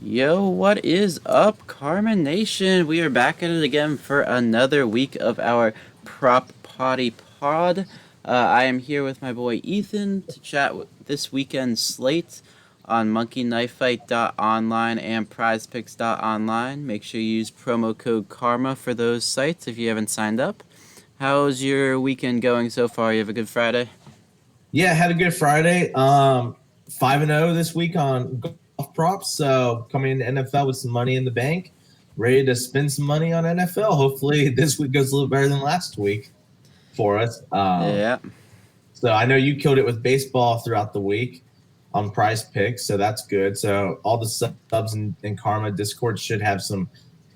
Yo, what is up, Karma Nation? We are back at it again for another week of our Prop Potty Pod. I am here with my boy Ethan to chat this weekend's slate on monkeyknifefight.online and prizepicks.online. Make sure you use promo code KARMA for those sites if you haven't signed up. How's your weekend going so far? You have a good Friday? Yeah, had a good Friday. 5-0 this week on golf props. So coming into NFL with some money in the bank, ready to spend some money on NFL. Hopefully this week goes a little better than last week for us. Yeah. So I know you killed it with baseball throughout the week on Prize Picks, so that's good. So all the subs in Karma Discord should have some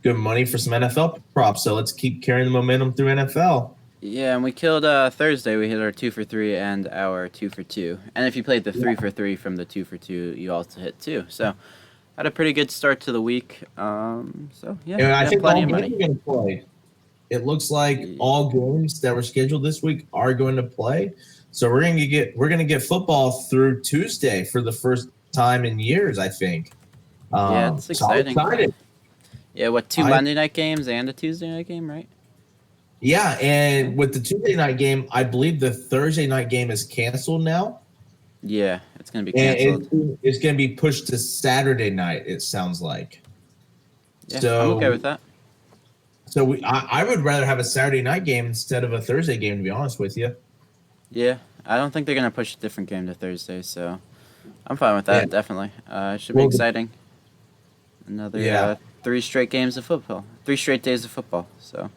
good money for some NFL props. So let's keep carrying the momentum through NFL. Yeah, and we killed Thursday. We hit our 2 for 3 and our 2 for 2. And if you played the 3 for 3 from the 2 for 2, you also hit 2. So had a pretty good start to the week. So yeah, And I got think plenty all of games money. are going to play. It looks like all games that were scheduled this week are going to play. So we're gonna get football through Tuesday for the first time in years, I think. Yeah, it's So I'm exciting. excited. Yeah, what, two I Monday night games and a Tuesday night game, right? Yeah, and with the Tuesday night game, I believe the Thursday night game is canceled now, Yeah, it's gonna be and canceled. it's going to be pushed to Saturday night. It sounds like. Yeah, I'm okay with So, that. I would rather have a Saturday night game instead of a Thursday game, to be honest with you. Yeah, I don't think they're gonna push a different game to Thursday, so I'm fine with Yeah. that. Definitely. It should be Well, exciting. Another yeah. 3 straight games of football. 3 straight days of football. So.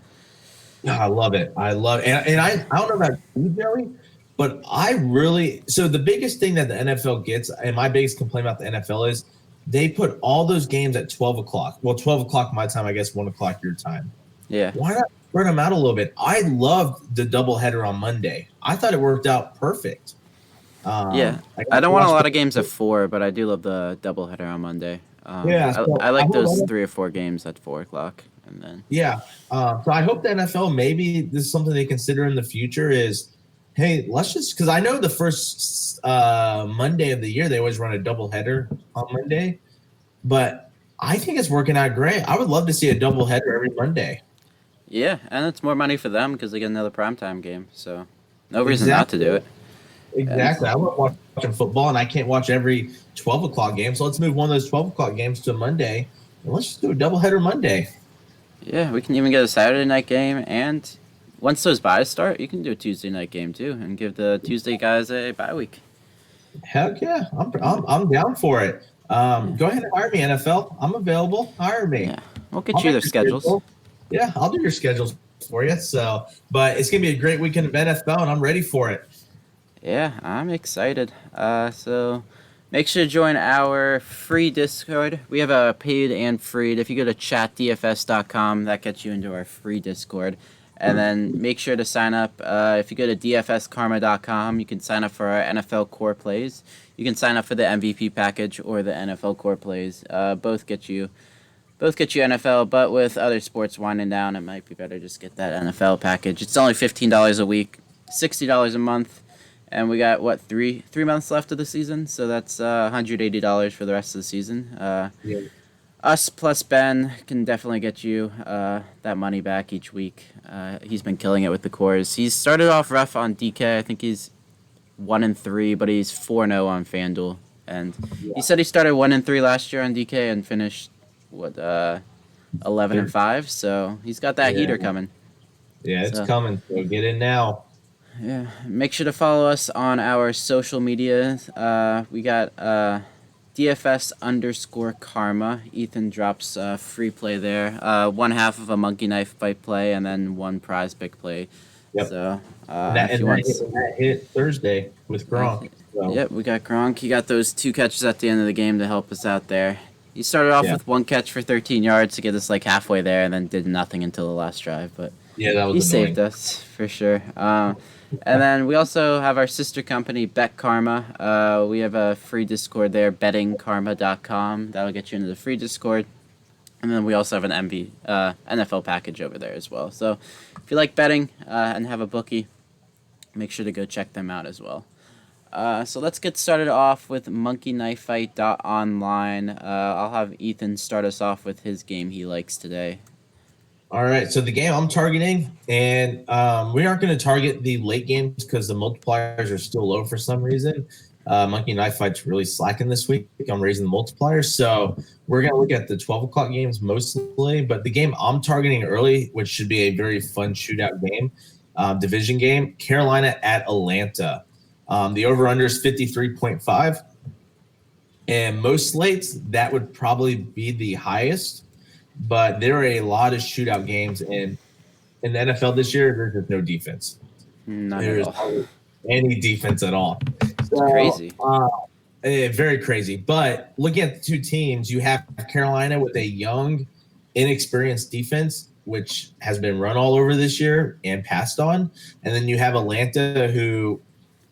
I love it. I love it. And I don't know about you, Joey, but I really so the biggest thing that the NFL gets, and my biggest complaint about the NFL is they put all those games at 12 o'clock. Well, 12 o'clock my time, I guess 1 o'clock your time. Yeah. Why not spread them out a little bit? I loved the doubleheader on Monday. I thought it worked out perfect. Yeah, I I got to don't want a watch lot the of games at 4, but I do love the doubleheader on Monday. yeah. I So I like those hope 3 or 4 games at 4 o'clock, and then Yeah. So I hope the NFL maybe this is something they consider in the future is, hey, let's just because I know the first Monday of the year they always run a doubleheader on Monday, but I think it's working out great. I would love to see a doubleheader every Monday. yeah, and it's more money for them because they get another primetime game. So no reason not to Exactly. do it. And Exactly. I love watching football, and I can't watch every 12 o'clock game. So let's move one of those 12 o'clock games to Monday, and let's just do a doubleheader Monday. yeah, we can even get a Saturday night game, and once those buys start, you can do a Tuesday night game too, and give the Tuesday guys a bye week. Heck yeah, I'm down for it. Yeah, Go ahead and hire me, NFL. I'm available. Hire me. yeah, we'll get I'll you make their your schedules. schedule. Yeah, I'll do your schedules for you. So, but it's gonna be a great weekend of NFL, and I'm ready for it. Yeah, I'm excited. So make sure to join our free Discord. We have a paid and free. If you go to chatdfs.com, that gets you into our free Discord. And then make sure to sign up. If you go to dfskarma.com, you can sign up for our NFL core plays. You can sign up for the MVP package or the NFL core plays. Both get you NFL, but with other sports winding down, it might be better just get that NFL package. It's only $15 a week, $60 a month, and we got what three months left of the season, so that's $180 for the rest of the season. Yeah. Us plus Ben can definitely get you that money back each week. He's been killing it with the cores. He's started off rough on DK. I think he's 1-3, but he's 4-0 on FanDuel, and he said he started 1-3 last year on DK and finished what 11-5. So he's got that heater Yeah, coming. yeah, it's So coming. So get in now. yeah, make sure to follow us on our social media. We got DFS underscore karma. Ethan drops free play there. One half of a monkey knife fight play and then one prize pick play. Yep. So That if and you want, that hit Thursday with Gronk. So yep, we got Gronk. He got those 2 catches at the end of the game to help us out there. He started off yeah, with 1 catch for 13 yards to get us like halfway there, and then did nothing until the last drive. But yeah, that he was annoying. saved us for sure. And then we also have our sister company, Bet Karma. We have a free Discord there, bettingkarma.com. That'll get you into the free Discord. And then we also have an NFL package over there as well. So if you like betting and have a bookie, make sure to go check them out as well. So let's get started off with monkeyknifefight.online. I'll have Ethan start us off with his game he likes today. All right, so the game I'm targeting, and we aren't going to target the late games because the multipliers are still low for some reason. Monkey Knife Fight's really slacking this week. I'm raising the multipliers, so we're going to look at the 12 o'clock games mostly. But the game I'm targeting early, which should be a very fun shootout game, division game, Carolina at Atlanta. The over-under is 53.5. And most slates, that would probably be the highest. But there are a lot of shootout games. And in the NFL this year, there's just no defense. None There's at all. any defense at all. It's crazy. Very crazy. But looking at the two teams, you have Carolina with a young, inexperienced defense, which has been run all over this year and passed on. And then you have Atlanta, who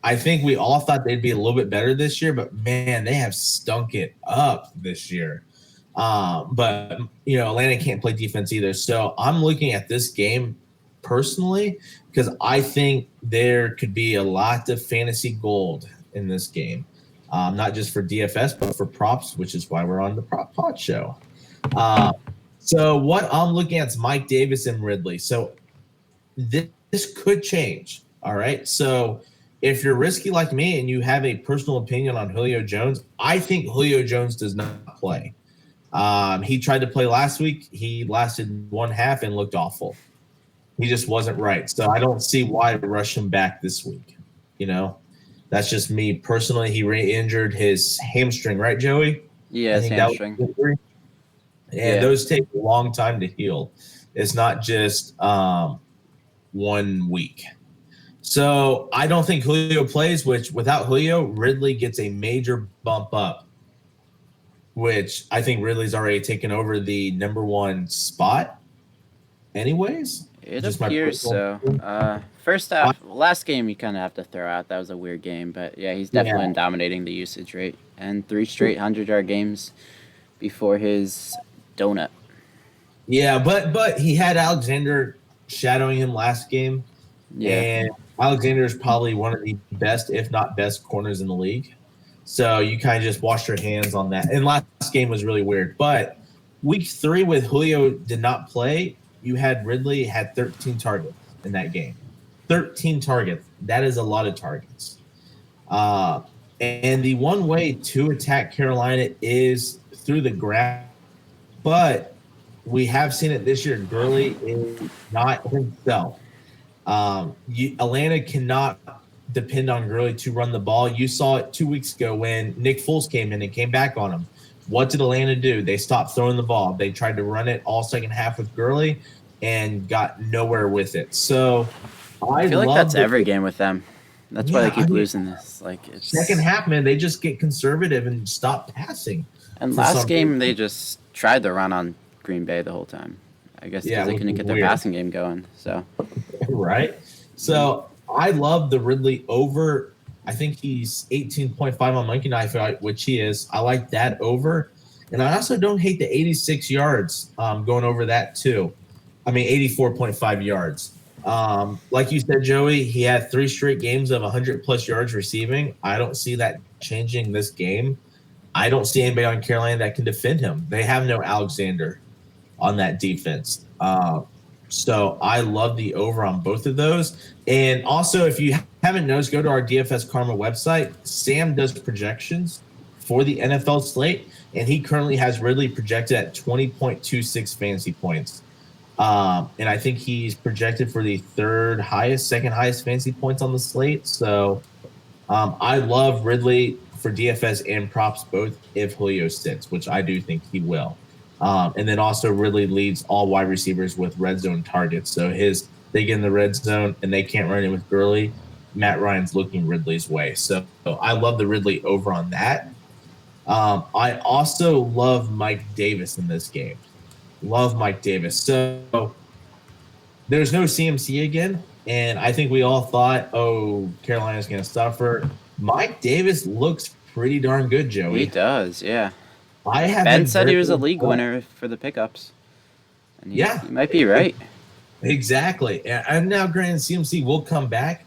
I think we all thought they'd be a little bit better this year, but man, they have stunk it up this year. But Atlanta can't play defense either. So I'm looking at this game personally because I think there could be a lot of fantasy gold in this game, not just for DFS, but for props, which is why we're on the Prop Pod show. So what I'm looking at is Mike Davis and Ridley. So this could change. All right. So if you're risky like me and you have a personal opinion on Julio Jones, I think Julio Jones does not play. He tried to play last week. He lasted one half and looked awful. He just wasn't right. So I don't see why to rush him back this week. That's just me personally. He re-injured his hamstring, right, Joey? Yeah, his hamstring. And those take a long time to heal. It's not just 1 week. So I don't think Julio plays, which without Julio, Ridley gets a major bump up, which I think Ridley's already taken over the number one spot anyways. It appears so. First half, last game you kind of have to throw out. That was a weird game. But, yeah, he's definitely been dominating the usage rate. And 3 straight 100-yard games before his donut. Yeah, but he had Alexander shadowing him last game. Yeah. And Alexander is probably one of the best, if not best, corners in the league. So you kind of just wash your hands on that. And last game was really weird. But week 3 with Julio did not play, you had Ridley had 13 targets in that game. 13 targets. That is a lot of targets. And the one way to attack Carolina is through the ground. But we have seen it this year. Gurley is not himself. Atlanta cannot depend on Gurley to run the ball. You saw it 2 weeks ago when Nick Foles came in and came back on him. What did Atlanta do? They stopped throwing the ball. They tried to run it all second half with Gurley and got nowhere with it. So I feel like that's every game with them. That's why they keep losing this. It's second half, man, they just get conservative and stop passing. And last game, they just tried to run on Green Bay the whole time. I guess because they couldn't get their passing game going. So right. So I love the Ridley over. I think he's 18.5 on Monkey Knife Fight, which he is. I like that over. And I also don't hate the 86 yards going over that too. 84.5 yards. Like you said, Joey, he had 3 straight games of 100-plus yards receiving. I don't see that changing this game. I don't see anybody on Carolina that can defend him. They have no Alexander on that defense. So I love the over on both of those. And also, if you haven't noticed, go to our DFS Karma website. Sam does projections for the NFL slate, and he currently has Ridley projected at 20.26 fantasy points. And I think he's projected for the second highest fantasy points on the slate. So I love Ridley for DFS and props both if Julio sits, which I do think he will. And then also Ridley leads all wide receivers with red zone targets. So they get in the red zone and they can't run it with Gurley. Matt Ryan's looking Ridley's way. So I love the Ridley over on that. I also love Mike Davis in this game. Love Mike Davis. So there's no CMC again. And I think we all thought, Carolina's going to suffer. Mike Davis looks pretty darn good, Joey. He does, yeah. Ben said he was a league winner for the pickups. And he might be right. Exactly. And now, granted, CMC will come back.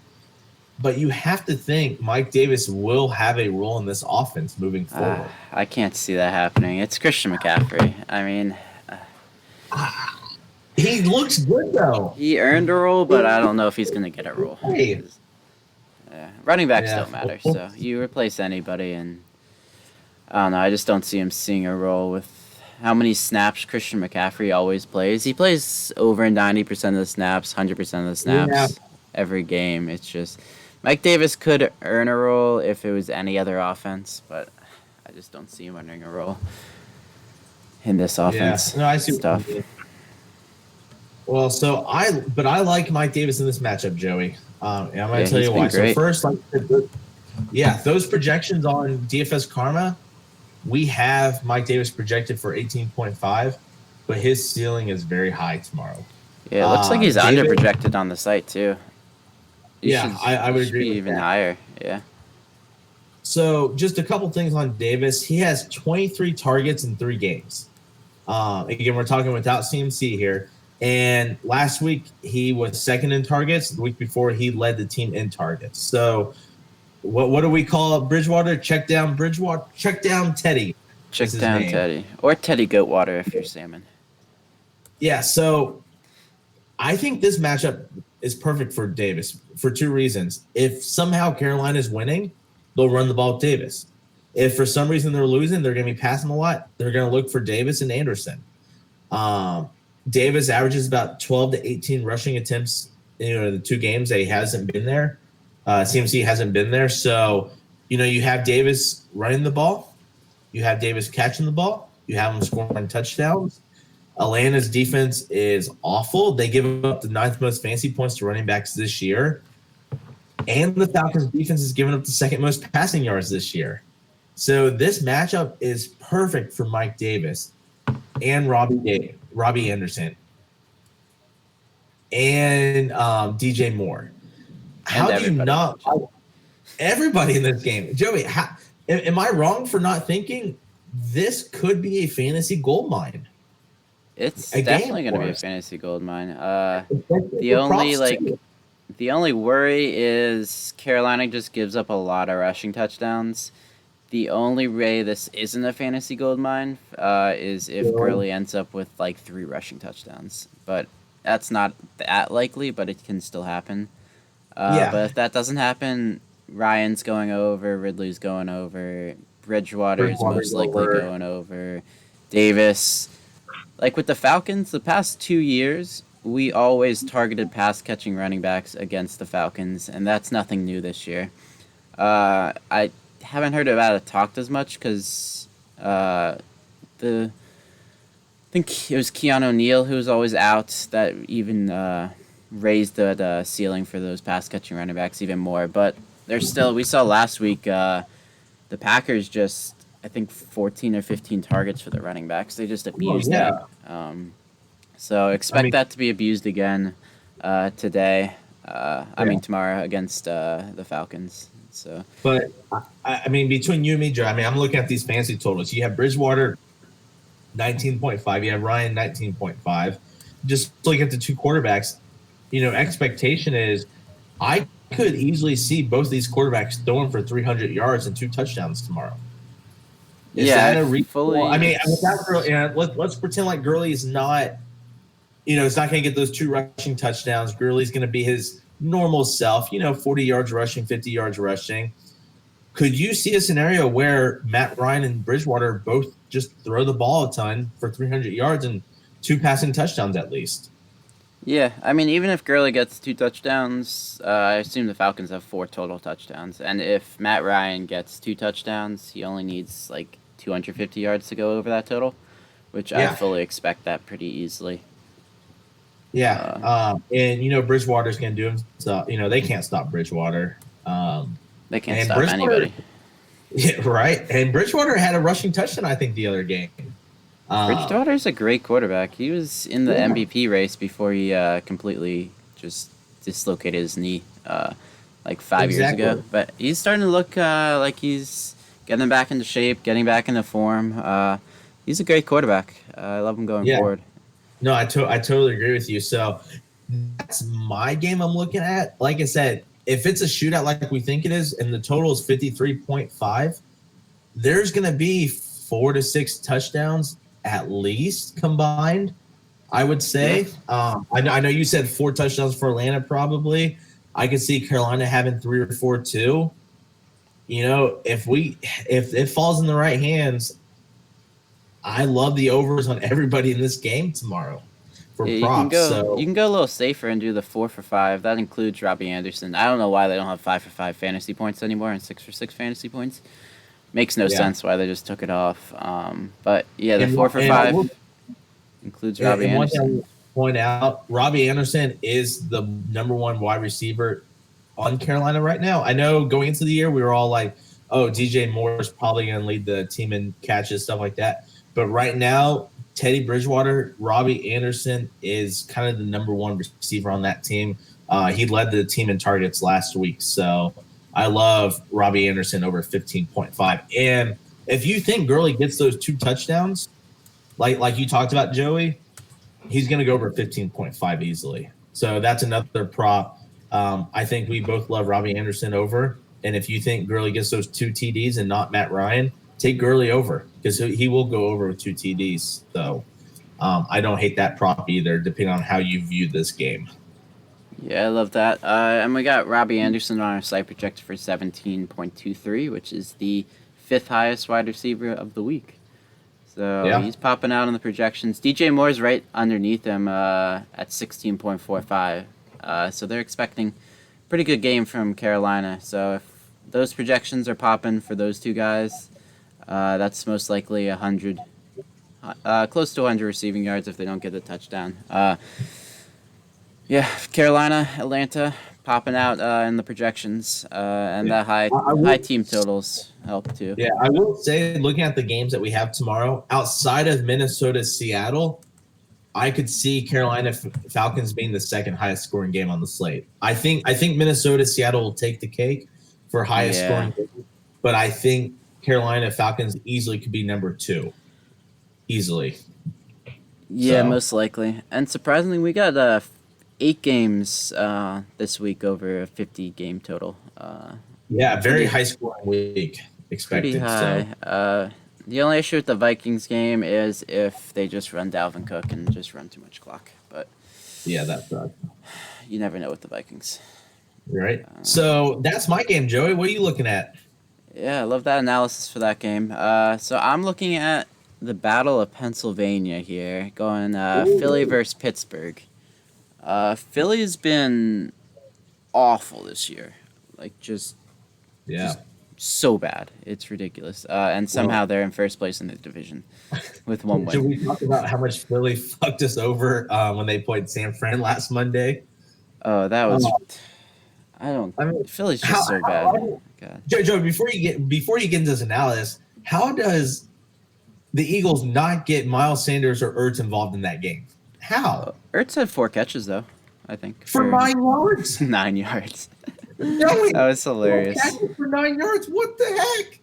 But you have to think Mike Davis will have a role in this offense moving forward. I can't see that happening. It's Christian McCaffrey. I mean, He looks good though. he earned a role, but I don't know if he's going to get a role. Hey. Running backs don't matter, so you replace anybody, and I don't know. I just don't see him seeing a role with how many snaps Christian McCaffrey always plays. He plays over 90% of the snaps, 100% of the snaps every game. It's just Mike Davis could earn a role if it was any other offense, but I just don't see him earning a role in this offense. Yeah. No, I see stuff. Well, but I like Mike Davis in this matchup, Joey. I'm going to tell you why. Great. So first, those projections on DFS Karma, we have Mike Davis projected for 18.5, but his ceiling is very high tomorrow. Yeah, it looks like he's under projected on the site too. I would agree with even that. higher. Yeah. So just a couple things on Davis. He has 23 targets in 3 games. Again, we're talking without CMC here. And last week he was second in targets. The week before he led the team in targets. So what do we call it? Bridgewater? Check down Bridgewater? Check down Teddy. Check down Teddy. Or Teddy Goatwater if you're salmon. Yeah, so I think this matchup is perfect for Davis for 2 reasons. If somehow Carolina's winning, they'll run the ball with Davis. If for some reason they're losing, they're going to be passing a lot. They're going to look for Davis and Anderson. Davis averages about 12 to 18 rushing attempts, the 2 games that he hasn't been there. CMC hasn't been there. So, you have Davis running the ball. You have Davis catching the ball. You have him scoring touchdowns. Atlanta's defense is awful. They give up the 9th most fantasy points to running backs this year. And the Falcons' defense has given up the 2nd most passing yards this year. So this matchup is perfect for Mike Davis and Robbie Anderson and DJ Moore. How do you not everybody in this game? Joey, am I wrong for not thinking this could be a fantasy gold mine? It's definitely going to be a fantasy gold mine. The only worry is Carolina just gives up a lot of rushing touchdowns. The only way this isn't a fantasy gold mine is if Gurley ends up with 3 rushing touchdowns. But that's not that likely, but it can still happen. But if that doesn't happen, Ryan's going over, Ridley's going over, Bridgewater is most likely going over, Davis. With the Falcons, the past 2 years, we always targeted pass-catching running backs against the Falcons, and that's nothing new this year. I haven't heard about it talked as much because I think it was Keanu O'Neal who was always out that even raised the ceiling for those pass-catching running backs even more. But we saw last week the Packers just, I think, 14 or 15 targets for the running backs. They just abused that. So expect that to be abused again today. Tomorrow against the Falcons. So, but between you and me, Joe, I'm looking at these fantasy totals. You have Bridgewater 19.5. You have Ryan 19.5. Just looking at the 2 quarterbacks, expectation is I could easily see both these quarterbacks throwing for 300 yards and 2 touchdowns tomorrow. Is that a reasonable? Let's pretend like Gurley's not, it's not going to get those 2 rushing touchdowns. Gurley's going to be his normal self, 40 yards rushing, 50 yards rushing. Could you see a scenario where Matt Ryan and Bridgewater both just throw the ball a ton for 300 yards and 2 passing touchdowns at least? Yeah, even if Gurley gets 2 touchdowns, I assume the Falcons have 4 total touchdowns. And if Matt Ryan gets 2 touchdowns, he only needs 250 yards to go over that total, which I fully expect that pretty easily. Yeah, and Bridgewater's going to do him. So they can't stop Bridgewater. They can't stop anybody. Yeah, right. And Bridgewater had a rushing touchdown, I think, the other game. Bridgewater's a great quarterback. He was in the MVP race before he completely just dislocated his knee 5 years ago. But he's starting to look like he's getting back into shape, getting back into form. He's a great quarterback. I love him going forward. No, I totally agree with you. So that's my game I'm looking at. Like I said, if it's a shootout like we think it is, and the total is 53.5, there's going to be 4 to 6 touchdowns at least combined, I would say. I know you said 4 touchdowns for Atlanta probably. I could see Carolina having 3 or 4 too. If it falls in the right hands, I love the overs on everybody in this game tomorrow for props. You can go a little safer and do the 4 for 5. That includes Robbie Anderson. I don't know why they don't have 5 for 5 fantasy points anymore and 6 for 6 fantasy points. Makes no sense why they just took it off. But yeah, the 4 for 5 includes Robbie Anderson. One thing I point out, Robbie Anderson is the number 1 wide receiver on Carolina right now. I know going into the year we were all like, oh, DJ Moore is probably going to lead the team in catches, stuff like that. But right now, Teddy Bridgewater, Robbie Anderson is kind of the number 1 receiver on that team. He led the team in targets last week. So I love Robbie Anderson over 15.5. And if you think Gurley gets those 2 touchdowns, like you talked about, Joey, he's going to go over 15.5 easily. So that's another prop. I think we both love Robbie Anderson over. And if you think Gurley gets those 2 TDs and not Matt Ryan, take Gurley over because he will go over with 2 TDs. So I don't hate that prop either, depending on how you view this game. Yeah, I love that. And we got Robbie Anderson on our site projected for 17.23, which is the 5th highest wide receiver of the week. So he's popping out on the projections. DJ Moore's right underneath him at 16.45. So they're expecting pretty good game from Carolina. So if those projections are popping for those 2 guys, that's most likely 100, close to 100 receiving yards if they don't get a touchdown. Carolina, Atlanta popping out in the projections, and the high team totals help too. Yeah, I will say, looking at the games that we have tomorrow, outside of Minnesota, Seattle, I could see Carolina Falcons being the 2nd highest scoring game on the slate. I think Minnesota, Seattle will take the cake for highest scoring game, but I think Carolina Falcons easily could be number 2. Easily. Yeah, most likely. And surprisingly, we got 8 games this week over a 50 game total. Very high scoring week expected. Pretty high. So. The only issue with the Vikings game is if they just run Dalvin Cook and just run too much clock. But yeah, that sucks. You never know with the Vikings. Right. So that's my game, Joey. What are you looking at? Yeah, I love that analysis for that game. So I'm looking at the Battle of Pennsylvania here, going Philly versus Pittsburgh. Philly's been awful this year. Just so bad. It's ridiculous. And somehow they're in first place in the division with 1 win. Should we talk about how much Philly fucked us over when they played San Fran last Monday? Oh, that was... Philly's just so bad. God. Joe, before you get into this analysis, how does the Eagles not get Miles Sanders or Ertz involved in that game? How? Ertz had 4 catches, though, I think. For 9 yards? 9 yards. No, that was hilarious. 4 catches for 9 yards? What the heck?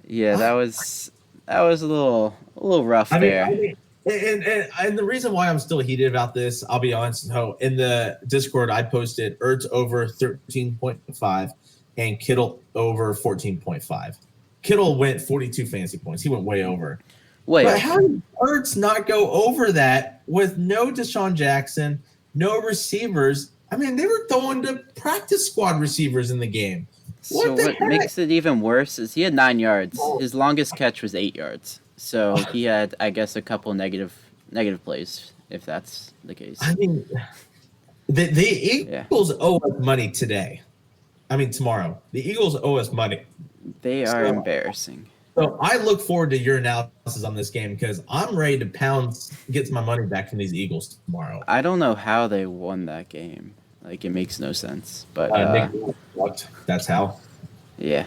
Yeah, that was a little rough there. And the reason why I'm still heated about this, I'll be honest. So in the Discord, I posted Ertz over 13.5 and Kittle over 14.5. Kittle went 42 fantasy points. He went way over. But how did Ertz not go over that with no Deshaun Jackson, no receivers? I mean, they were throwing to practice squad receivers in the game. What makes it even worse is he had 9 yards. His longest catch was 8 yards. So he had, I guess, a couple negative plays, if that's the case. I mean, the Eagles owe us money today. I mean, tomorrow. The Eagles owe us money. They are embarrassing. So I look forward to your analysis on this game because I'm ready to get my money back from these Eagles tomorrow. I don't know how they won that game. It makes no sense. But that's how. Yeah.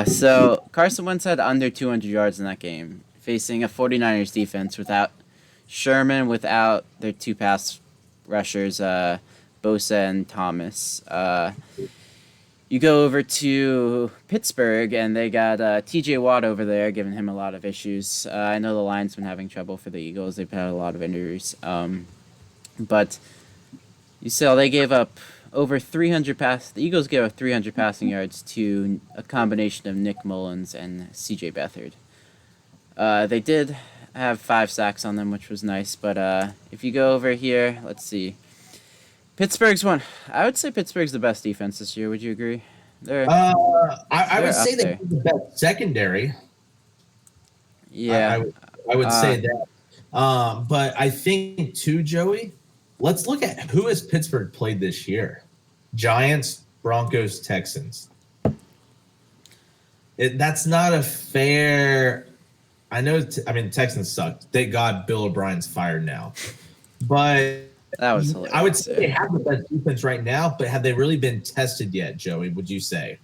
So Carson Wentz had under 200 yards in that game, facing a 49ers defense without Sherman, without their 2 pass rushers, Bosa and Thomas. You go over to Pittsburgh, and they got T.J. Watt over there, giving him a lot of issues. I know the line's been having trouble for the Eagles. They've had a lot of injuries. But you saw they gave up over 300 the Eagles gave up 300 passing yards to a combination of Nick Mullins and C.J. Beathard. They did have 5 sacks on them, which was nice. But if you go over here, let's see. Pittsburgh's one. I would say Pittsburgh's the best defense this year. Would you agree? I would say there. they're the best secondary. Yeah. I would say that. But I think too, Joey, let's look at who has Pittsburgh played this year. Giants, Broncos, Texans. That's not a fair. I know. Texans sucked. Thank God Bill O'Brien's fired now. But that was hilarious. I would say they have the best defense right now, but have they really been tested yet, Joey? Would you say?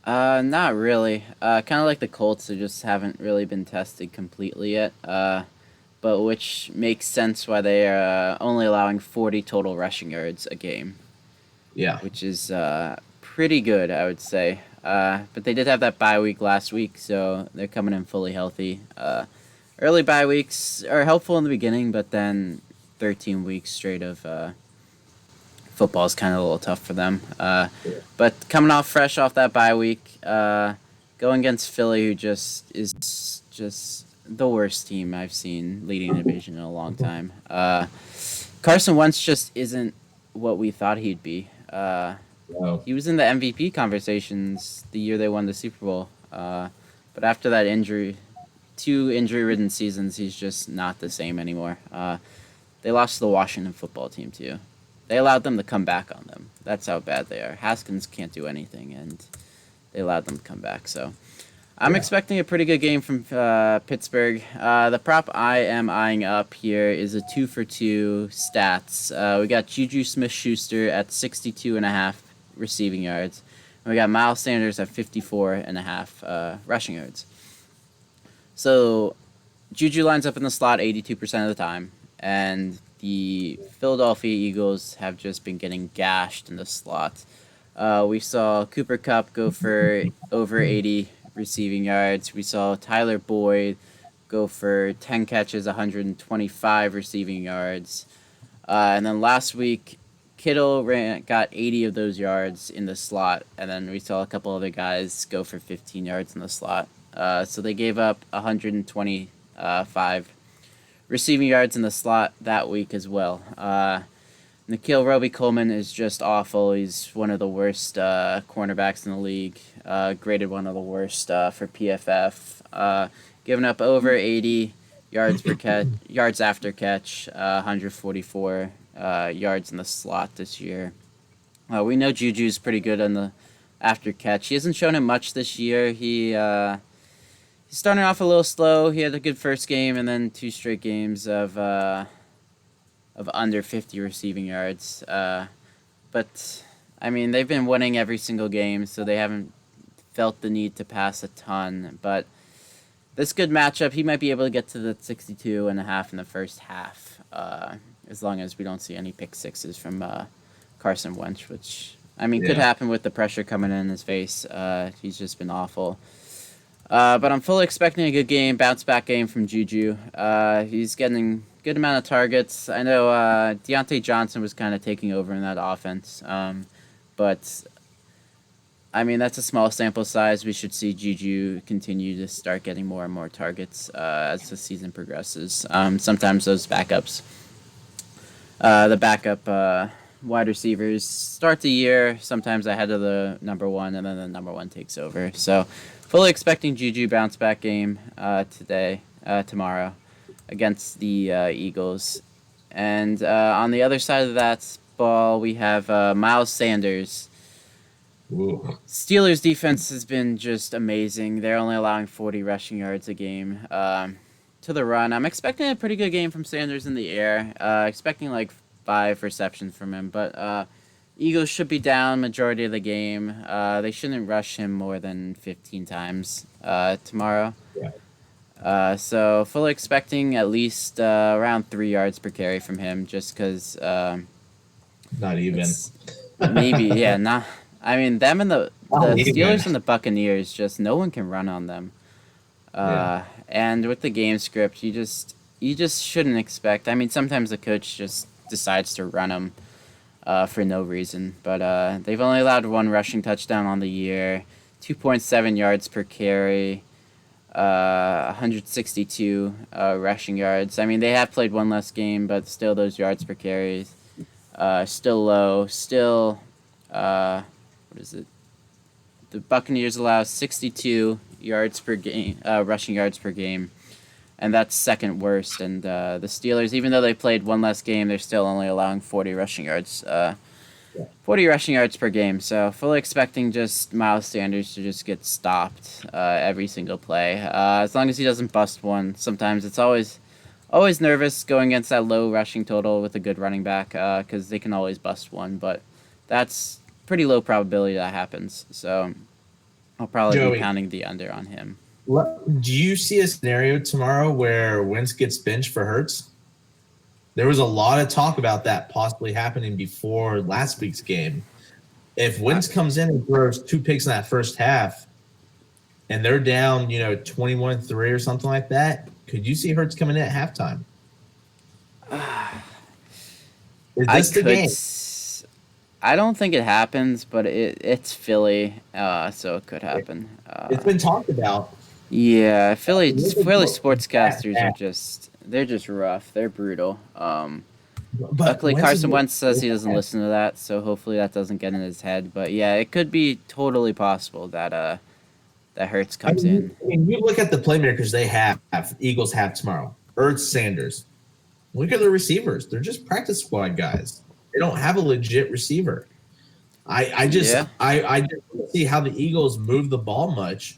Not really. Kind of like the Colts, they just haven't really been tested completely yet. But which makes sense why they are only allowing 40 total rushing yards a game. Yeah. Which is pretty good, I would say. But they did have that bye week last week, so they're coming in fully healthy. Early bye weeks are helpful in the beginning, but then 13 weeks straight of football is kind of a little tough for them. But coming off fresh off that bye week, going against Philly, who is just the worst team I've seen leading the division in a long time. Carson Wentz just isn't what we thought he'd be. No. He was in the MVP conversations the year they won the Super Bowl. But after that injury, 2 injury-ridden seasons, he's just not the same anymore. They lost to the Washington football team, too. They allowed them to come back on them. That's how bad they are. Haskins can't do anything, and they allowed them to come back. So I'm expecting a pretty good game from Pittsburgh. The prop I am eyeing up here is a 2-for-2 stats. We got Juju Smith-Schuster at 62.5 receiving yards. And we got Miles Sanders at 54.5 rushing yards. So Juju lines up in the slot 82% of the time, and the Philadelphia Eagles have just been getting gashed in the slot. We saw Cooper Kupp go for over 80 receiving yards. We saw Tyler Boyd go for 10 catches, 125 receiving yards. And then last week, Kittle got 80 of those yards in the slot, and then we saw a couple other guys go for 15 yards in the slot. So they gave up 125 receiving yards in the slot that week as well. Nikhil Robbie Coleman is just awful. He's one of the worst cornerbacks in the league. Graded one of the worst for PFF. Giving up over 80 yards per catch, yards after catch, 144 yards in the slot this year. We know Juju's pretty good on the after catch. He hasn't shown it much this year. He's starting off a little slow. He had a good first game and then 2 straight games of under 50 receiving yards. But I mean, they've been winning every single game, so they haven't felt the need to pass a ton. But this good matchup, he might be able to get to the 62.5 in the first half, as long as we don't see any pick sixes from Carson Wentz, which, I mean, could happen with the pressure coming in his face. He's just been awful. But I'm fully expecting a good game, bounce-back game from Juju. He's getting good amount of targets. I know Deontay Johnson was kind of taking over in that offense. But, I mean, that's a small sample size. We should see Juju continue to start getting more and more targets as the season progresses. Sometimes those backups, the backup wide receivers start the year sometimes ahead of the number one, and then the number one takes over. So, fully expecting Juju bounce back game tomorrow against the Eagles. And on the other side of that ball, we have Miles Sanders. Ooh. Steelers defense has been just amazing. They're only allowing 40 rushing yards a game to the run. I'm expecting a pretty good game from Sanders in the air. Expecting like 5 receptions from him, but Eagles should be down majority of the game. They shouldn't rush him more than 15 times tomorrow. Yeah. So fully expecting at least around 3 yards per carry from him, just because. Not even. Maybe, yeah. Not. I mean, them and the Not Steelers even. and the Buccaneers, just no one can run on them. And with the game script, you just shouldn't expect. I mean, sometimes the coach just decides to run them. for no reason. But they've only allowed one rushing touchdown on the year, 2.7 yards per carry, 162 rushing yards. I mean, they have played one less game, but still those yards per carry still low. Still, what is it? The Buccaneers allow 62 yards per game, rushing yards per game, and that's second worst. And the Steelers, even though they played one less game, they're still only allowing 40 rushing yards. 40 rushing yards per game. So fully expecting just Miles Sanders to just get stopped every single play. As long as he doesn't bust one. Sometimes it's always nervous going against that low rushing total with a good running back because they can always bust one. But that's pretty low probability that happens. So I'll probably be pounding the under on him. Do you see a scenario tomorrow where Wentz gets benched for Hurts? There was a lot of talk about that possibly happening before last week's game. If Wentz comes in and throws 2 picks in that first half and they're down, 21-3 or something like that, could you see Hurts coming in at halftime? Is this the game? I don't think it happens, but it's Philly, so it could happen. It's been talked about. Yeah, Philly sportscasters are they're just rough. They're brutal. Luckily, Carson Wentz says he doesn't listen to that, so hopefully that doesn't get in his head. But yeah, it could be totally possible that Hurts comes in. I mean, you look at the playmakers Eagles have tomorrow. Ertz, Sanders. Look at the receivers. They're just practice squad guys. They don't have a legit receiver. I just don't see how the Eagles move the ball much,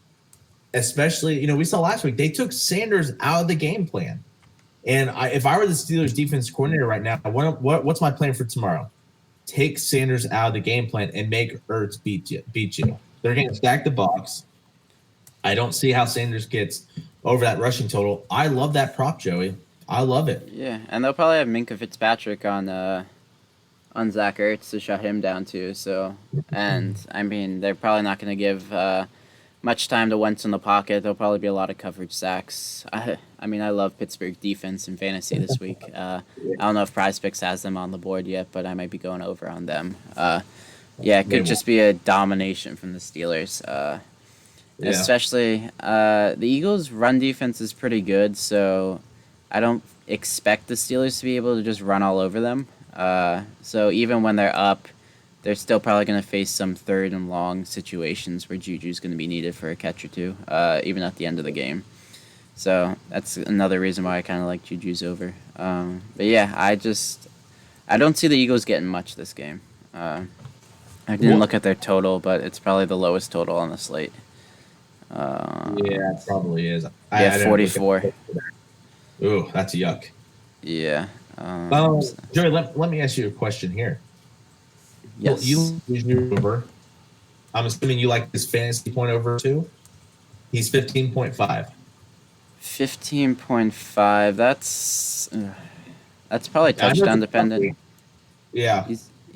especially, we saw last week, they took Sanders out of the game plan. And if I were the Steelers defense coordinator right now, what's my plan for tomorrow? Take Sanders out of the game plan and make Ertz beat you. They're going to stack the box. I don't see how Sanders gets over that rushing total. I love that prop, Joey. I love it. Yeah, and they'll probably have Minkah Fitzpatrick on Zach Ertz to shut him down too. So, and I mean, they're probably not going to give much time to Wentz in the pocket. There'll probably be a lot of coverage sacks. I love Pittsburgh defense in fantasy this week. I don't know if PrizePicks has them on the board yet, but I might be going over on them. It could just be a domination from the Steelers. Especially the Eagles' run defense is pretty good, so I don't expect the Steelers to be able to just run all over them. So even when they're up, they're still probably going to face some 3rd and long situations where Juju's going to be needed for a catch or two, even at the end of the game. So that's another reason why I kind of like Juju's over. But yeah, I don't see the Eagles getting much this game. I didn't look at their total, but it's probably the lowest total on the slate. Yeah, it probably is. 44. Ooh, that's yuck. Yeah. Joey, let me ask you a question here. Yes. Well, you lose your over. I'm assuming you like this fantasy point over too. He's 15.5. 15.5. That's probably touchdown dependent. Yeah.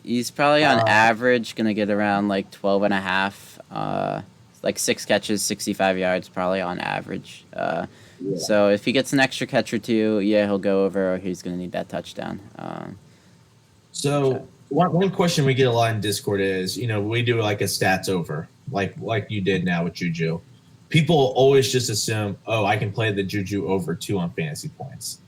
He's probably on average gonna get around like 12.5. Like 6 catches, 65 yards, probably on average. So if he gets an extra catch or two, he'll go over, or he's gonna need that touchdown. So one question we get a lot in Discord is, we do like a stats over, like you did now with Juju. People always just assume, I can play the Juju over 2 on fantasy points.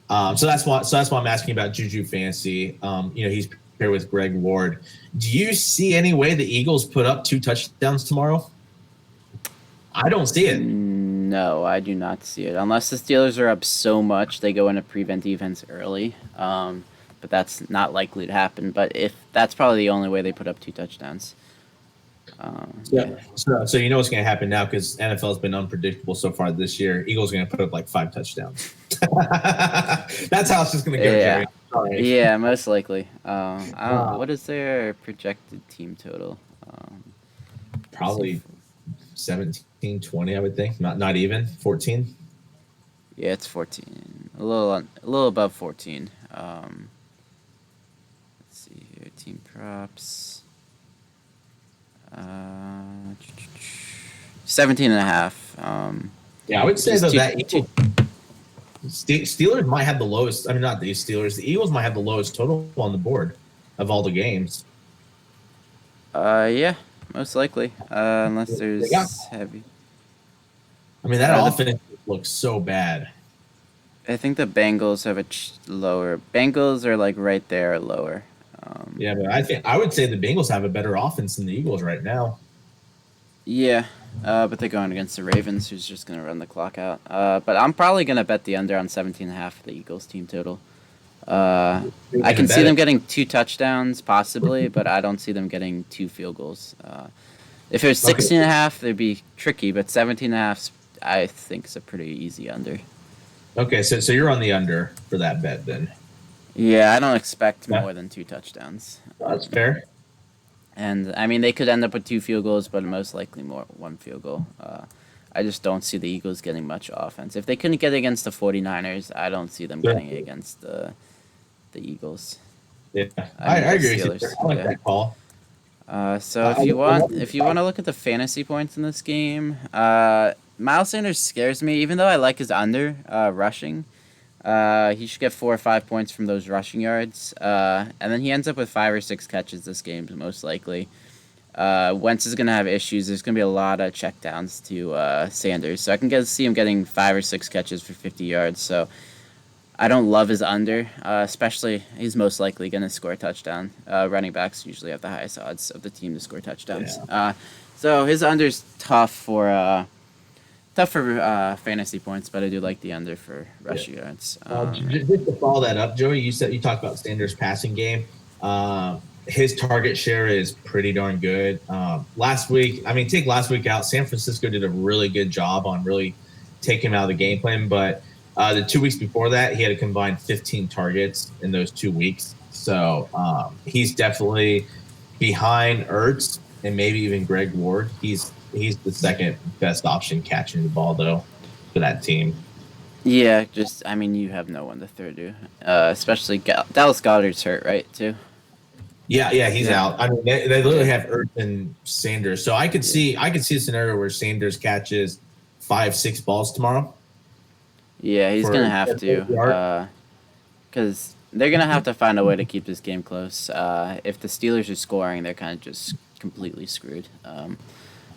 So that's why I'm asking about Juju fantasy. He's paired with Greg Ward. Do you see any way the Eagles put up 2 touchdowns tomorrow? I don't see it. No, I do not see it. Unless the Steelers are up so much, they go into prevent defense early. But that's not likely to happen. But if that's probably the only way they put up 2 touchdowns. So you know what's going to happen now, because NFL has been unpredictable so far this year. Eagles are going to put up like 5 touchdowns. That's how it's just going to go, Jerry. Sorry. Yeah, most likely. What is their projected team total? Probably 17, 20, I would think. Not even 14. Yeah, it's 14. A little above 14. Let's see here. Team props. 17.5. I would say though that Steelers might have the lowest. I mean, not the Steelers. The Eagles might have the lowest total on the board. of all the games. Yeah, most likely. Unless there's heavy. I mean, that offense looks so bad. I think the Bengals have a lower. Bengals are like right there or lower. Yeah, but I would say the Bengals have a better offense than the Eagles right now. Yeah, but they're going against the Ravens, who's just going to run the clock out. But I'm probably going to bet the under on 17.5 for the Eagles team total. I can see them getting 2 touchdowns, possibly, but I don't see them getting 2 field goals. If it was 16.5, they'd be tricky, but 17.5, I think, is a pretty easy under. Okay, so you're on the under for that bet then. Yeah, I don't expect more than 2 touchdowns. That's fair. And, I mean, they could end up with 2 field goals, but most likely 1 field goal. I just don't see the Eagles getting much offense. If they couldn't get against the 49ers, I don't see them getting it against the Eagles. Yeah, I agree with you. I like that call. So if you want to look at the fantasy points in this game, Miles Sanders scares me, even though I like his under rushing. He should get 4 or 5 points from those rushing yards, and then he ends up with 5 or 6 catches this game, most likely. Wentz is going to have issues. There's going to be a lot of checkdowns to Sanders, so I can see him getting 5 or 6 catches for 50 yards. So I don't love his under, especially he's most likely going to score a touchdown. Running backs usually have the highest odds of the team to score touchdowns. Yeah. So his under's tough for fantasy points, but I do like the under for rushing yards. Just to follow that up, Joey, you talked about Sanders' passing game. His target share is pretty darn good. Last week out, San Francisco did a really good job on really taking him out of the game plan, but the 2 weeks before that, he had a combined 15 targets in those 2 weeks. So he's definitely behind Ertz and maybe even Greg Ward. He's the second best option catching the ball, though, for that team. Yeah, you have no one to throw to. Especially Dallas Goedert's hurt, right, too? Yeah, he's out. I mean, they literally have Ertz and Sanders. So I could see a scenario where Sanders catches 5-6 balls tomorrow. Yeah, he's going to have to, because they're going to have to find a way to keep this game close. If the Steelers are scoring, they're kind of just completely screwed.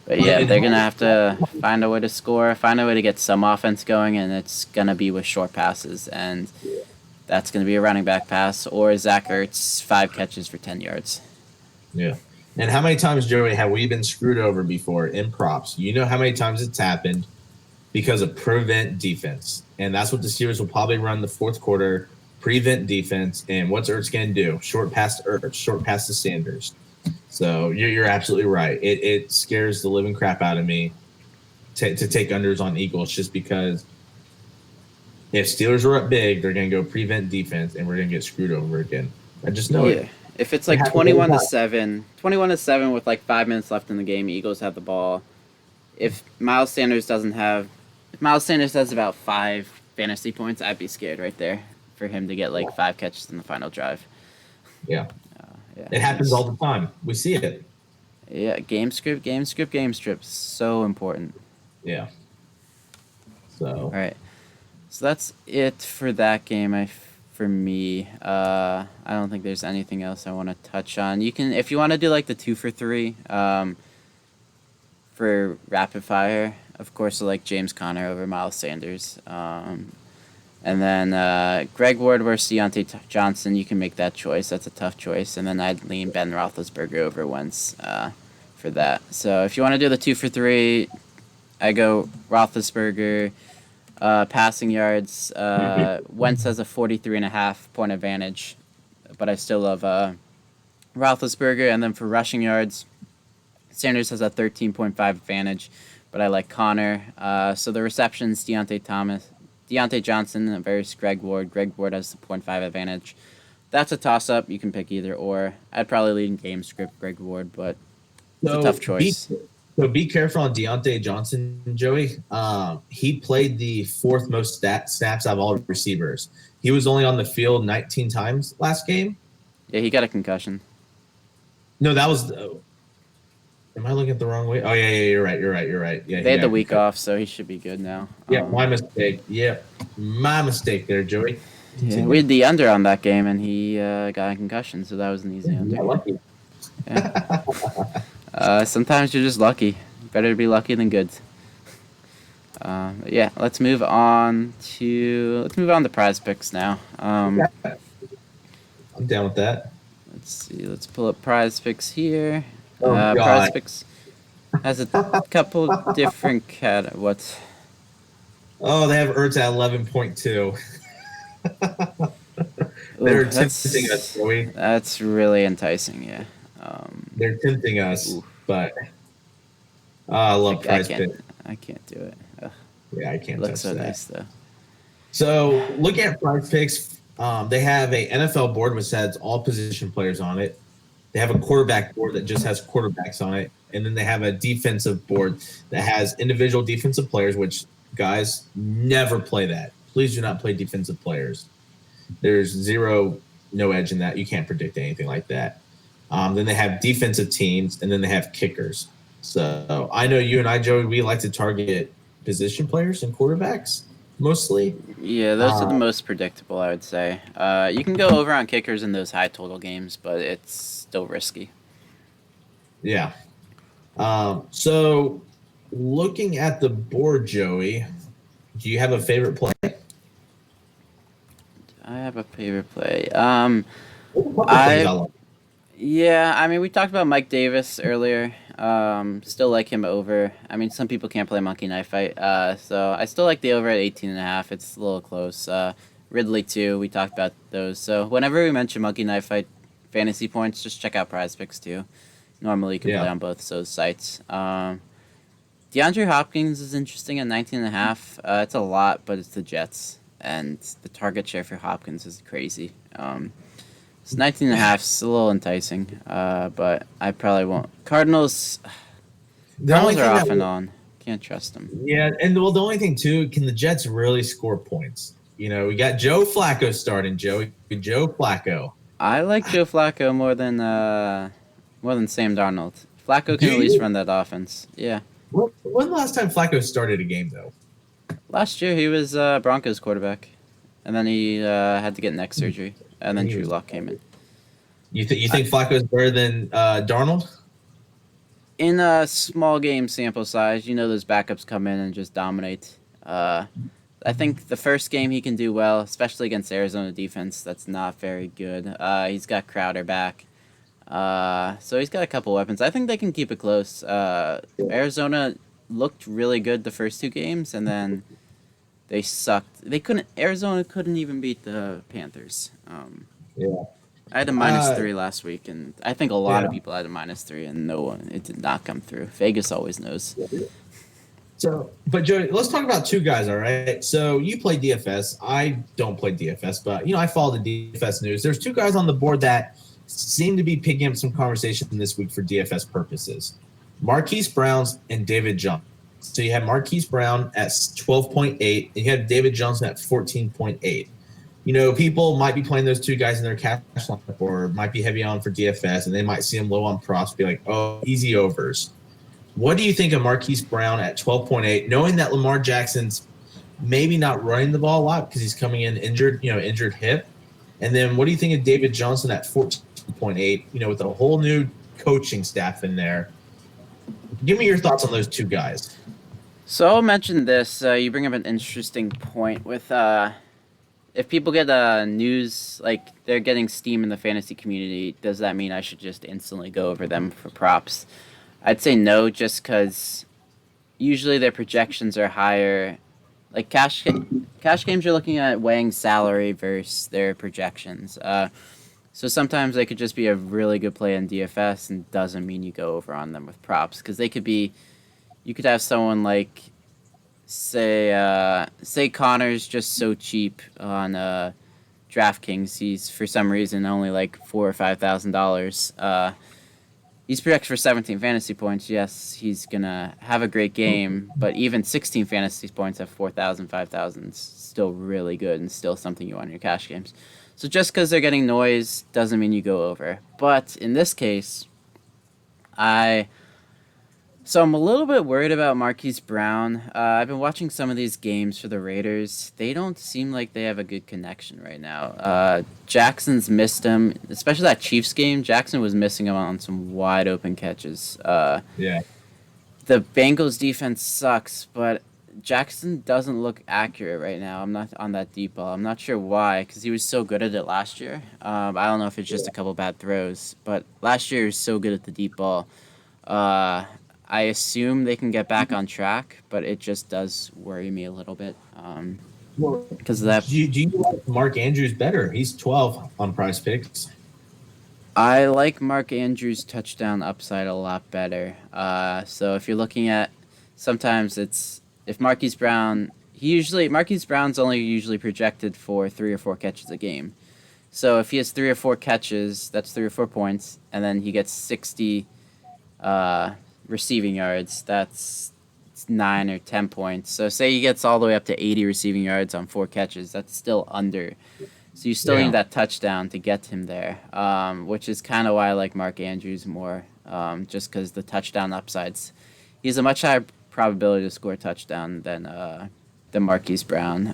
But yeah, they're going to have to find a way to score, find a way to get some offense going, and it's going to be with short passes, and that's going to be a running back pass or Zach Ertz, 5 catches for 10 yards. Yeah. And how many times, Joey, have we been screwed over before in props? You know how many times it's happened because of prevent defense. And that's what the Steelers will probably run the fourth quarter, prevent defense. And what's Ertz going to do? Short pass to Ertz, short pass to Sanders. So you're absolutely right. It scares the living crap out of me to take unders on Eagles just because if Steelers are up big, they're going to go prevent defense, and we're going to get screwed over again. I just know it. If it's like 21-7 with like 5 minutes left in the game, Eagles have the ball. If Miles Sanders has about 5 fantasy points, I'd be scared right there for him to get like 5 catches in the final drive. Yeah. It happens all the time. We see it. Yeah, game script. So important. Yeah. So. All right. So that's it for that game. For me, I don't think there's anything else I want to touch on. You can, if you want to do like the 2 for 3, for rapid fire, of course, I like James Conner over Miles Sanders. And then Greg Ward versus Deontay Johnson, you can make that choice. That's a tough choice. And then I'd lean Ben Roethlisberger over Wentz for that. So if you want to do the 2 for 3, I go Roethlisberger, passing yards. Wentz has a 43.5 point advantage, but I still love Roethlisberger. And then for rushing yards, Sanders has a 13.5 advantage, but I like Conner. So the receptions, Deontay Johnson versus Greg Ward. Greg Ward has the 0.5 advantage. That's a toss-up. You can pick either or. I'd probably lead in game script Greg Ward, but it's a tough choice. Be careful on Deontay Johnson, Joey. He played the 4th most snaps out of all receivers. He was only on the field 19 times last game. Yeah, he got a concussion. No, that was... Am I looking at the wrong way? Oh, yeah, you're right. Yeah, they had the week off, so he should be good now. Yeah, my mistake. Yeah, my mistake there, Joey. Yeah, we had the under on that game, and he got a concussion, so that was an easy under. Yeah, lucky. Yeah. Sometimes you're just lucky. Better to be lucky than good. Yeah, let's move on to Prize Picks now. I'm down with that. Let's see. Let's pull up Prize Picks here. Oh, Prize God. Picks has a couple different what? Oh, they have Ertz at 11.2. They're tempting us, Joey. That's really enticing, yeah. They're tempting us, but I love Prize Picks. I can't do it. Ugh. Yeah, I can't. It looks so nice though. So looking at Prize Picks, they have a NFL board which has all position players on it. They have a quarterback board that just has quarterbacks on it, and then they have a defensive board that has individual defensive players. Which, guys, never play that. Please do not play defensive players. There's no edge in that. You can't predict anything like that. Then they have defensive teams, and then they have kickers. So I know you and I, Joey, we like to target position players and quarterbacks mostly. Yeah, those are the most predictable, I would say. You can go over on kickers in those high total games, but it's still risky. Yeah. So looking at the board, Joey, do you have a favorite play? I have a favorite play. Yeah, I mean, we talked about Mike Davis earlier. Still like him over. I mean, some people can't play Monkey Knife Fight. So I still like the over at 18.5. It's a little close. Ridley too. We talked about those. So whenever we mention Monkey Knife Fight fantasy points, just check out Prize Picks too. Normally you can play on both those sites. Deandre Hopkins is interesting at 19.5. It's a lot, but it's the Jets, and the target share for Hopkins is crazy. It's 19.5 is a little enticing, but I probably won't. Cardinals are off and on. Can't trust them. Yeah, and the only thing too, can the Jets really score points? You know, we got Joe Flacco starting. Joe Flacco. I like Joe Flacco more than Sam Darnold. Flacco can at least run that offense. Yeah. When the last time Flacco started a game though? Last year he was Broncos quarterback, and then he had to get neck surgery. And then Drew Lock came in. You think Flacco's better than Darnold? In a small game sample size, those backups come in and just dominate. I think the first game he can do well, especially against Arizona defense. That's not very good. He's got Crowder back. So he's got a couple weapons. I think they can keep it close. Arizona looked really good the first two games, and then they sucked. Arizona couldn't even beat the Panthers. I had a -3 last week, and I think a lot of people had a -3, and it did not come through. Vegas always knows. So, but Joey, let's talk about two guys, all right? So you play DFS. I don't play DFS, but, I follow the DFS news. There's two guys on the board that seem to be picking up some conversation this week for DFS purposes. Marquis Brown and David Johnson. So you have Marquise Brown at 12.8, and you have David Johnson at 14.8. People might be playing those two guys in their cash lineup or might be heavy on for DFS, and they might see them low on props, be like, oh, easy overs. What do you think of Marquise Brown at 12.8, knowing that Lamar Jackson's maybe not running the ball a lot because he's coming in injured hip? And then what do you think of David Johnson at 14.8, with a whole new coaching staff in there? Give me your thoughts on those two guys. So I'll mention this. You bring up an interesting point with if people get news, like they're getting steam in the fantasy community, does that mean I should just instantly go over them for props? I'd say no, just because usually their projections are higher. Like cash games, you're looking at weighing salary versus their projections. So sometimes they could just be a really good play in DFS and doesn't mean you go over on them with props, because you could have someone like, say Connor's just so cheap on DraftKings. He's for some reason only like $4,000 or $5,000. He's projected for 17 fantasy points. Yes, he's gonna have a great game, but even 16 fantasy points at 4,000, 5,000 is still really good and still something you want in your cash games. So just because they're getting noise doesn't mean you go over. But in this case, I So I'm a little bit worried about Marquise Brown. I've been watching some of these games for the Raiders. They don't seem like they have a good connection right now. Jackson's missed him, especially that Chiefs game. Jackson was missing him on some wide open catches. Yeah. The Bengals defense sucks, but Jackson doesn't look accurate right now. I'm not on that deep ball. I'm not sure why, because he was so good at it last year. I don't know if it's just a couple bad throws, but last year he was so good at the deep ball. Uh, I assume they can get back on track, but it just does worry me a little bit Well, because of that. do you like Mark Andrews better? He's 12 on Price Picks. I like Mark Andrews' touchdown upside a lot better. So if you're looking at, sometimes it's if Marquise Brown's only usually projected for 3 or 4 catches a game. So if he has 3 or 4 catches, that's 3 or 4 points, and then he gets 60 receiving yards. That's 9 or 10 points. So say he gets all the way up to 80 receiving yards on 4 catches. That's still under. So you still need that touchdown to get him there, which is kind of why I like Mark Andrews more, just because the touchdown upsides. He's a much higher probability to score a touchdown than Marquise Brown.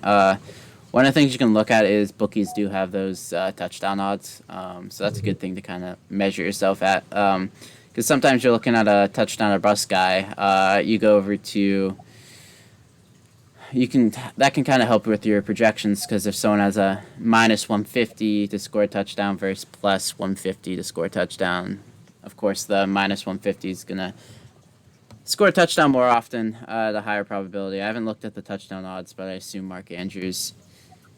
One of the things you can look at is bookies do have those touchdown odds, so that's a good thing to kind of measure yourself at. Because sometimes you're looking at a touchdown or bust guy. You go over to that can kind of help with your projections because if someone has a minus 150 to score a touchdown versus plus 150 to score a touchdown, of course the minus 150 is gonna score a touchdown more often, the higher probability. I haven't looked at the touchdown odds, but I assume Mark Andrews.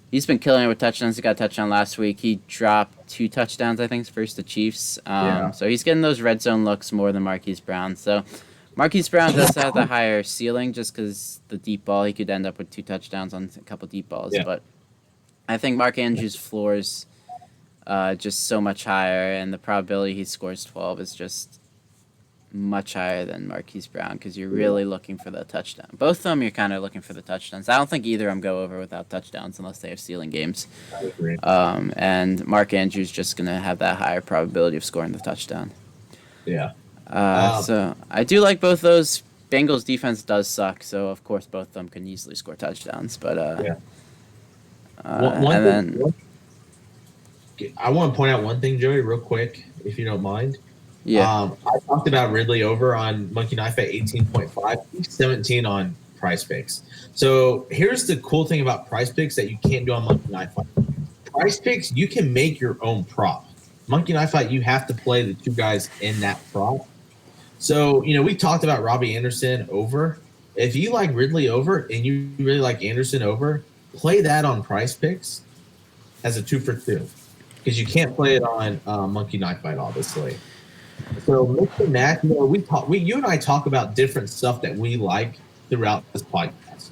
He's been killing it with touchdowns. He got a touchdown last week. He dropped 2 touchdowns, I think, versus the Chiefs. So he's getting those red zone looks more than Marquise Brown. So Marquise Brown does have the higher ceiling just because the deep ball, he could end up with 2 touchdowns on a couple deep balls. Yeah. But I think Mark Andrews' floor is just so much higher, and the probability he scores 12 is just much higher than Marquise Brown because you're really looking for the touchdown. Both of them, you're kind of looking for the touchdowns. I don't think either of them go over without touchdowns unless they have ceiling games. I agree. And Mark Andrews just going to have that higher probability of scoring the touchdown. Yeah. So I do like both those. Bengals defense does suck, so of course both of them can easily score touchdowns. But I want to point out one thing, Joey, real quick, if you don't mind. Yeah. I talked about Ridley over on Monkey Knife at 18.5. He's 17 on Price Picks. So here's the cool thing about Price Picks that you can't do on Monkey Knife Fight. Price Picks, you can make your own prop. Monkey Knife Fight, you have to play the 2 guys in that prop. So, we talked about Robbie Anderson over. If you like Ridley over and you really like Anderson over, play that on Price Picks as a 2 for 2 because you can't play it on Monkey Knife Fight, obviously. So mix and match. You and I talk about different stuff that we like throughout this podcast,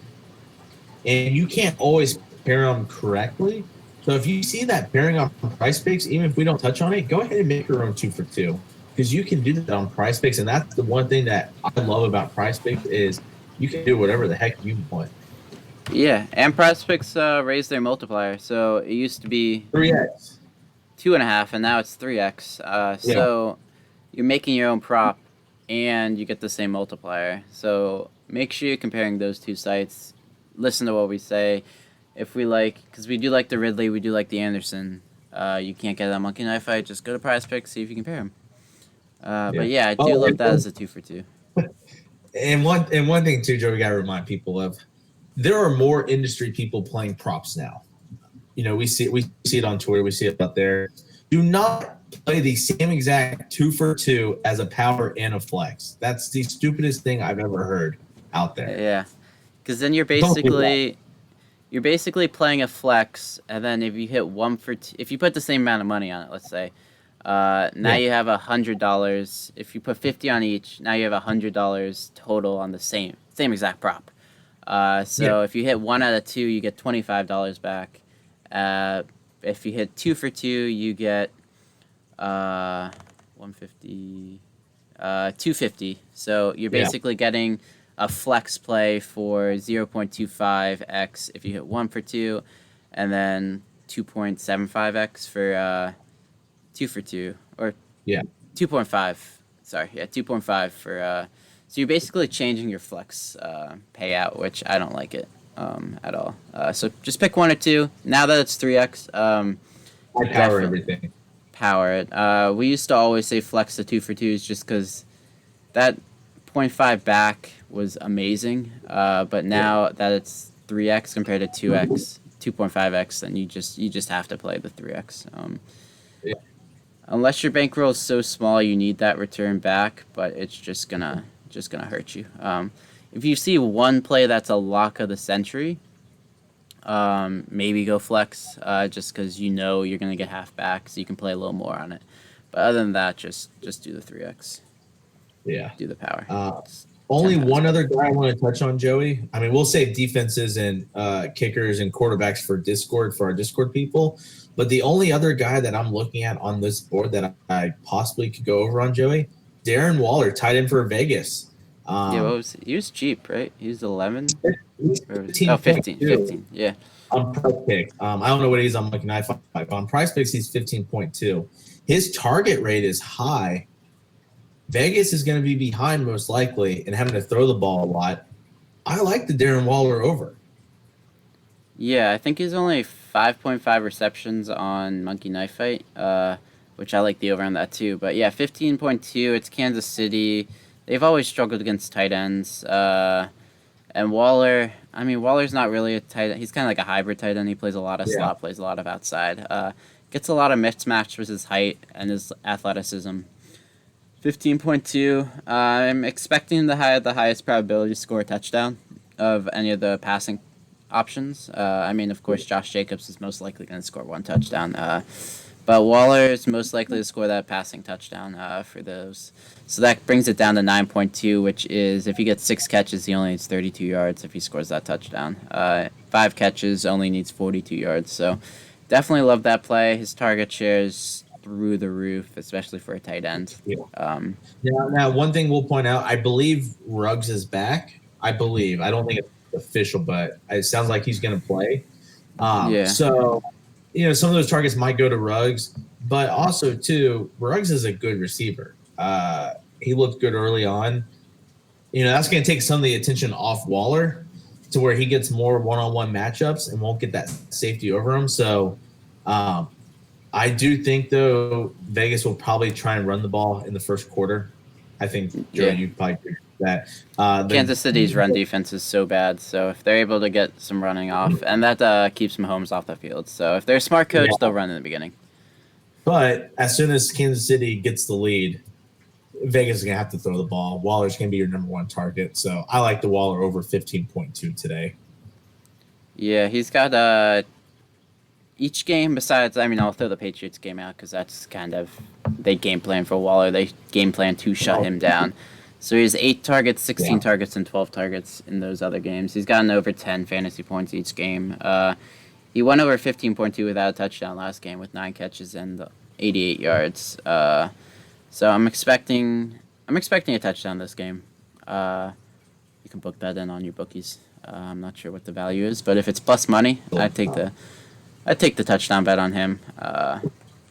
and you can't always pair them correctly. So if you see that pairing on Price Picks, even if we don't touch on it, go ahead and make your own 2 for 2 because you can do that on Price Picks, and that's the one thing that I love about Price Picks is you can do whatever the heck you want. Yeah, and Prize Picks raised their multiplier, so it used to be 3x, 2.5, and now it's 3x. So you're making your own prop, and you get the same multiplier. So make sure you're comparing those 2 sites. Listen to what we say. If we because we do like the Ridley, we do like the Anderson. You can't get that Monkey Knife Fight. Just go to Prize Picks, see if you compare them. But yeah, I do love that as a 2 for 2. And one thing too, Joe, we got to remind people of. There are more industry people playing props now. We see it on Twitter, we see it out there. Do not play the same exact 2 for 2 as a power and a flex. That's the stupidest thing I've ever heard out there. Yeah, because then you're basically playing a flex, and then if you hit 1 for 2, if you put the same amount of money on it, let's say, now you have $100. If you put 50 on each, now you have $100 total on the same exact prop. If you hit 1 out of 2, you get $25 back. If you hit 2 for 2, you get 150, 250. So you're basically getting a flex play for 0.25x if you hit 1 for 2, and then 2.75x for 2 for 2, or 2.5. Sorry, 2.5 for So you're basically changing your flex payout, which I don't like it at all. So just pick one or two. Now that it's 3x, I power everything. power it. We used to always say flex the 2 for 2s just because that .5 back was amazing. But now that it's 3x compared to 2x, 2.5x, then you just have to play the 3x. Unless your bankroll is so small, you need that return back, but it's just gonna hurt you. If you see one play that's a lock of the century, maybe go flex, just because you know you're gonna get half back, so you can play a little more on it. But other than that, just do the 3x. Yeah. Do the power. Only one other guy I want to touch on, Joey. I mean, we'll save defenses and kickers and quarterbacks for our Discord people. But the only other guy that I'm looking at on this board that I possibly could go over on, Joey, Darren Waller, tight end for Vegas. He was cheap, right? He was 11? 15. 15, yeah. On Price Picks. I don't know what he's on Monkey Knife, but on Price Picks, he's 15.2. His target rate is high. Vegas is going to be behind most likely and having to throw the ball a lot. I like the Darren Waller over. Yeah, I think he's only 5.5 receptions on Monkey Knife Fight, which I like the over on that too. But yeah, 15.2, it's Kansas City. They've always struggled against tight ends. And Waller's not really a tight end. He's kind of like a hybrid tight end. He plays a lot of slot, plays a lot of outside. Gets a lot of mismatch with his height and his athleticism. 15.2. I'm expecting the highest probability to score a touchdown of any of the passing options. Of course, Josh Jacobs is most likely going to score one touchdown. But Waller is most likely to score that passing touchdown for those. So that brings it down to 9.2, which is if he gets 6 catches, he only needs 32 yards if he scores that touchdown. 5 catches, only needs 42 yards. So definitely love that play. His target share is through the roof, especially for a tight end. Now, one thing we'll point out, I believe Ruggs is back. I believe. I don't think it's official, but it sounds like he's going to play. So, some of those targets might go to Ruggs, but also, too, Ruggs is a good receiver. He looked good early on. That's going to take some of the attention off Waller to where he gets more one-on-one matchups and won't get that safety over him. So, I do think, though, Vegas will probably try and run the ball in the first quarter. I think, Joe, you'd probably agree with that. Kansas City's run defense is so bad, so if they're able to get some running off, and that keeps Mahomes off the field. So if they're a smart coach, they'll run in the beginning. But as soon as Kansas City gets the lead, Vegas is going to have to throw the ball. Waller's going to be your number one target. So I like the Waller over 15.2 today. Yeah, he's got each game besides, I'll throw the Patriots game out because that's kind of, they game plan for Waller. They game plan to shut him down. So he has 8 targets, 16 targets, and 12 targets in those other games. He's gotten over 10 fantasy points each game. He went over 15.2 without a touchdown last game with 9 catches and 88 yards. So I'm expecting a touchdown this game. You can book that in on your bookies. I'm not sure what the value is, but if it's plus money, I'd take the touchdown bet on him.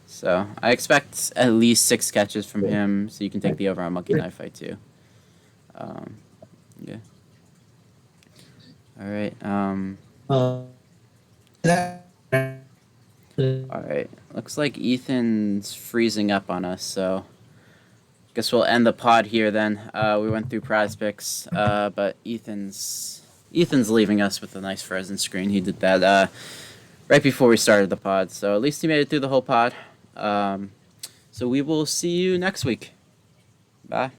So I expect at least 6 catches from him, so you can take the over on Monkey Knife Fight too. Yeah. All right. All right. Looks like Ethan's freezing up on us, so guess we'll end the pod here then. We went through prize picks, but Ethan's leaving us with a nice frozen screen. He did that right before we started the pod, so at least he made it through the whole pod. So we will see you next week. Bye.